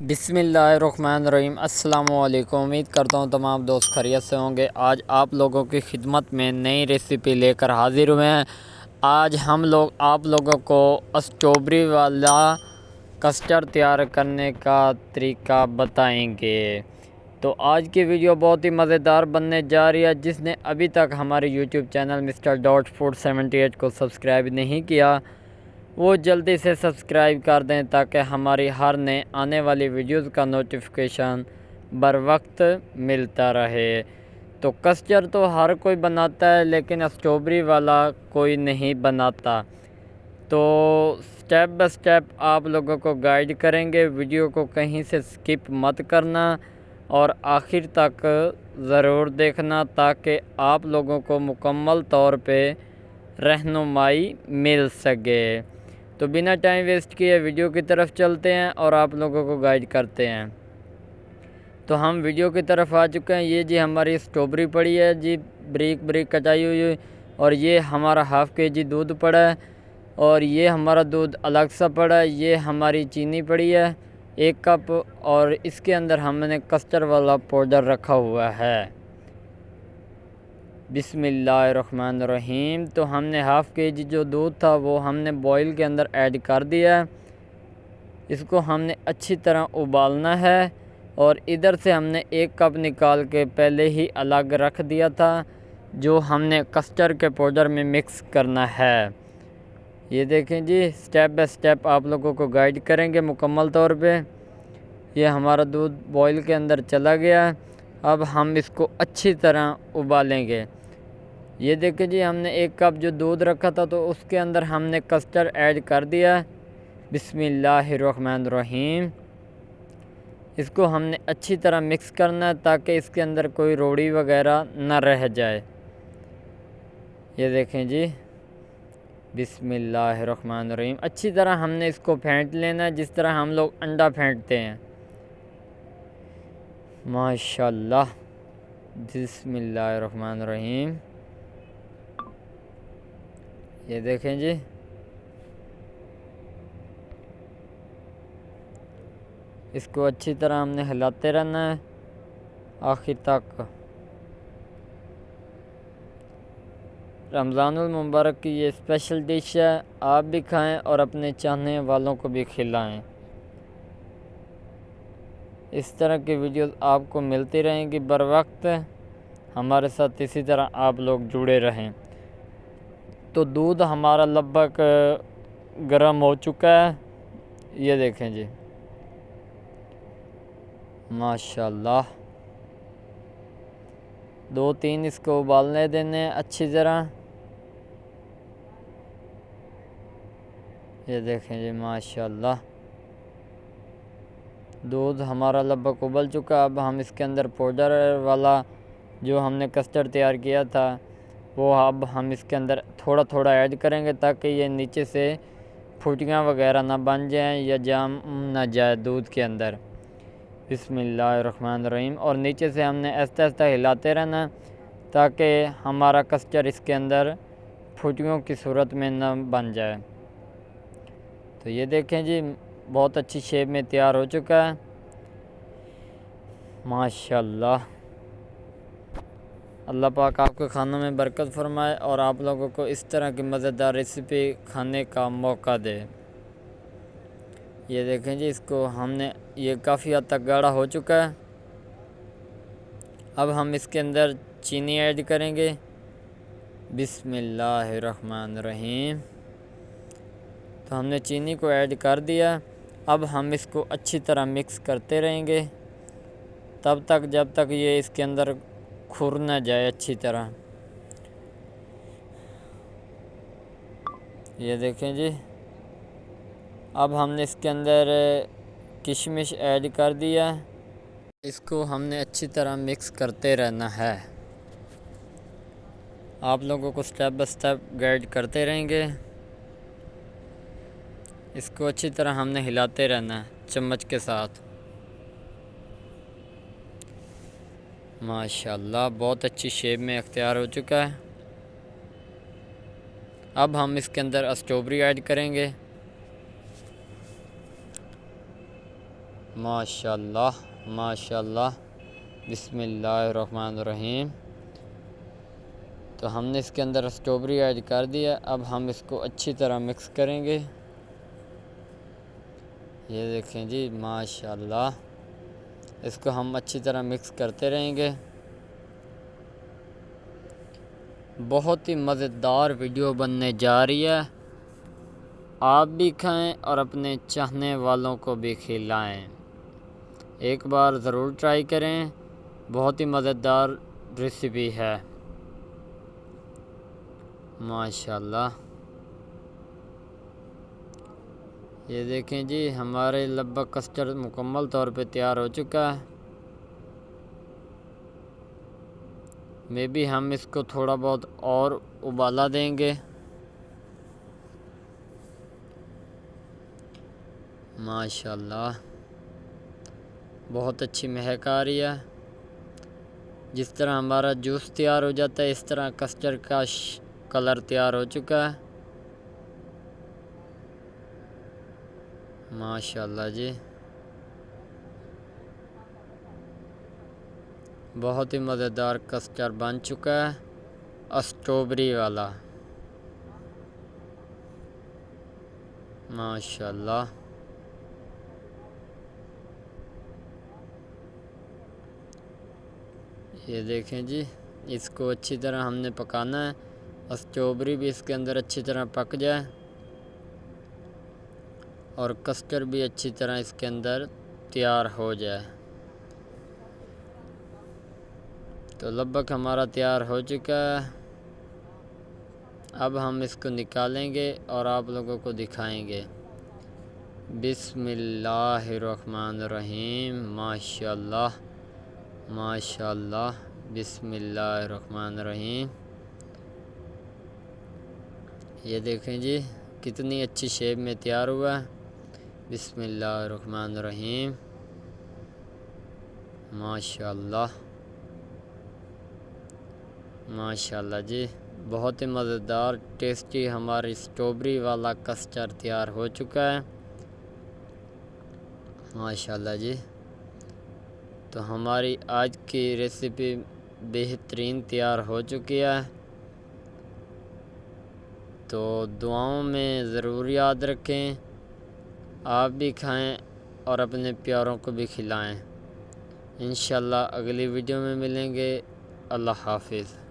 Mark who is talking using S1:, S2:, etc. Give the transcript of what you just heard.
S1: بسم اللہ الرحمن الرحیم۔ السلام علیکم۔ امید کرتا ہوں تمام دوست خیریت سے ہوں گے۔ آج آپ لوگوں کی خدمت میں نئی ریسیپی لے کر حاضر ہوئے ہیں۔ آج ہم لوگ آپ لوگوں کو اسٹرابری والا کسٹرڈ تیار کرنے کا طریقہ بتائیں گے۔ تو آج کی ویڈیو بہت ہی مزیدار بننے جا رہی ہے۔ جس نے ابھی تک ہمارے YouTube channel mister dot food 78 کو سبسکرائب نہیں کیا وہ جلدی سے سبسکرائب کر دیں تاکہ ہماری ہر نئے آنے والی ویڈیوز کا نوٹیفیکیشن بر وقت ملتا رہے۔ تو کسٹرڈ تو ہر کوئی بناتا ہے لیکن اسٹرابری والا کوئی نہیں بناتا۔ تو سٹیپ بائی سٹیپ آپ لوگوں کو گائیڈ کریں گے۔ ویڈیو کو کہیں سے سکپ مت کرنا اور آخر تک ضرور دیکھنا تاکہ آپ لوگوں کو مکمل طور پہ رہنمائی مل سکے۔ تو بنا ٹائم ویسٹ کیے ویڈیو کی طرف چلتے ہیں اور آپ لوگوں کو گائیڈ کرتے ہیں۔ تو ہم ویڈیو کی طرف آ چکے ہیں۔ یہ جی ہماری اسٹرابری پڑی ہے جی، بریک بریک کٹائی ہوئی، اور یہ ہمارا ½ kg دودھ پڑا ہے، اور یہ ہمارا دودھ الگ سا پڑا ہے۔ یہ ہماری چینی پڑی ہے 1 کپ، اور اس کے اندر ہم نے کسٹرڈ والا پاؤڈر رکھا ہوا ہے۔ بسم اللہ الرحمن الرحیم۔ تو ہم نے ½ kg جو دودھ تھا وہ ہم نے بوائل کے اندر ایڈ کر دیا ہے۔ اس کو ہم نے اچھی طرح ابالنا ہے، اور ادھر سے ہم نے 1 کپ نکال کے پہلے ہی الگ رکھ دیا تھا جو ہم نے کسٹرڈ کے پاؤڈر میں مکس کرنا ہے۔ یہ دیکھیں جی، سٹیپ بائی سٹیپ آپ لوگوں کو گائیڈ کریں گے مکمل طور پہ۔ یہ ہمارا دودھ بوائل کے اندر چلا گیا ہے۔ اب ہم اس کو اچھی طرح ابالیں گے۔ یہ دیکھیں جی، ہم نے 1 کپ جو دودھ رکھا تھا تو اس کے اندر ہم نے کسٹرڈ ایڈ کر دیا۔ بسم اللہ الرحمن الرحیم۔ اس کو ہم نے اچھی طرح مکس کرنا ہے تاکہ اس کے اندر کوئی روڑی وغیرہ نہ رہ جائے۔ یہ دیکھیں جی، بسم اللہ الرحمن الرحیم۔ اچھی طرح ہم نے اس کو پھینٹ لینا ہے جس طرح ہم لوگ انڈا پھینٹتے ہیں۔ ماشاءاللہ، بسم اللہ الرحمن الرحیم۔ یہ دیکھیں جی، اس کو اچھی طرح ہم نے ہلاتے رہنا ہے آخر تک۔ رمضان المبارک کی یہ اسپیشل ڈش ہے، آپ بھی کھائیں اور اپنے چاہنے والوں کو بھی کھلائیں۔ اس طرح کی ویڈیوز آپ کو ملتی رہیں گی بر وقت۔ ہمارے ساتھ اسی طرح آپ لوگ جڑے رہیں۔ تو دودھ ہمارا لگ بھگ گرم ہو چکا ہے۔ یہ دیکھیں جی، ماشاءاللہ 2-3 اس کو ابالنے دینے اچھی طرح۔ یہ دیکھیں جی، ماشاءاللہ دودھ ہمارا لگ بھگ ابل چکا۔ اب ہم اس کے اندر پاؤڈر والا جو ہم نے کسٹرڈ تیار کیا تھا وہ اب ہم اس کے اندر تھوڑا تھوڑا ایڈ کریں گے تاکہ یہ نیچے سے پھٹیاں وغیرہ نہ بن جائیں یا جام نہ جائے دودھ کے اندر۔ بسم اللہ الرحمن الرحیم۔ اور نیچے سے ہم نے آہستہ آہستہ ہلاتے رہنا تاکہ ہمارا کسٹرڈ اس کے اندر پھٹیوں کی صورت میں نہ بن جائے۔ تو یہ دیکھیں جی، بہت اچھی شیپ میں تیار ہو چکا ہے۔ ماشاءاللہ، اللہ پاک آپ کے کھانوں میں برکت فرمائے اور آپ لوگوں کو اس طرح کی مزیدار ریسیپی کھانے کا موقع دے۔ یہ دیکھیں جی، اس کو ہم نے یہ کافی حد تک گاڑھا ہو چکا ہے۔ اب ہم اس کے اندر چینی ایڈ کریں گے۔ بسم اللہ الرحمن الرحیم۔ تو ہم نے چینی کو ایڈ کر دیا۔ اب ہم اس کو اچھی طرح مکس کرتے رہیں گے تب تک جب تک یہ اس کے اندر کھر نہ جائے اچھی طرح۔ یہ دیکھیں جی، اب ہم نے اس کے اندر کشمش ایڈ کر دیا۔ اس کو ہم نے اچھی طرح مکس کرتے رہنا ہے۔ آپ لوگوں کو سٹیپ بائی سٹیپ گائیڈ کرتے رہیں گے۔ اس کو اچھی طرح ہم نے ہلاتے رہنا ہے چمچ کے ساتھ۔ ماشاءاللہ بہت اچھی شیپ میں اختیار ہو چکا ہے۔ اب ہم اس کے اندر اسٹرابری ایڈ کریں گے۔ ماشاءاللہ ماشاءاللہ۔ بسم اللہ الرحمن الرحیم۔ تو ہم نے اس کے اندر اسٹرابری ایڈ کر دیا، اب ہم اس کو اچھی طرح مکس کریں گے۔ یہ دیکھیں جی ماشاءاللہ، اس کو ہم اچھی طرح مکس کرتے رہیں گے۔ بہت ہی مزیدار ویڈیو بننے جا رہی ہے، آپ بھی کھائیں اور اپنے چاہنے والوں کو بھی کھلائیں۔ ایک بار ضرور ٹرائی کریں، بہت ہی مزیدار ریسیپی ہے ماشاءاللہ۔ یہ دیکھیں جی ہمارے لبا کسٹرڈ مکمل طور پہ تیار ہو چکا ہے۔ میں بھی ہم اس کو تھوڑا بہت اور ابالا دیں گے ماشاءاللہ۔ بہت اچھی مہک آ رہی ہے۔ جس طرح ہمارا جوس تیار ہو جاتا ہے اس طرح کسٹرڈ کا کلر تیار ہو چکا ہے ماشاءاللہ جی۔ بہت ہی مزیدار کسٹرڈ بن چکا ہے اسٹرابری والا ماشاءاللہ۔ یہ دیکھیں جی، اس کو اچھی طرح ہم نے پکانا ہے، اسٹرابری بھی اس کے اندر اچھی طرح پک جائے اور کسٹرڈ بھی اچھی طرح اس کے اندر تیار ہو جائے۔ تو لبک ہمارا تیار ہو چکا ہے، اب ہم اس کو نکالیں گے اور آپ لوگوں کو دکھائیں گے۔ بسم اللہ الرحمن الرحیم۔ ماشاءاللہ ماشاءاللہ۔ بسم اللہ الرحمن الرحیم۔ یہ دیکھیں جی کتنی اچھی شیپ میں تیار ہوا ہے۔ بسم اللہ الرحمن الرحیم۔ ماشاءاللہ ماشاءاللہ جی، بہت ہی مزیدار ٹیسٹی ہماری اسٹرابری والا کسٹرڈ تیار ہو چکا ہے ماشاءاللہ جی۔ تو ہماری آج کی ریسیپی بہترین تیار ہو چکی ہے، تو دعاؤں میں ضرور یاد رکھیں، آپ بھی کھائیں اور اپنے پیاروں کو بھی کھلائیں۔ انشاءاللہ اگلی ویڈیو میں ملیں گے۔ اللہ حافظ۔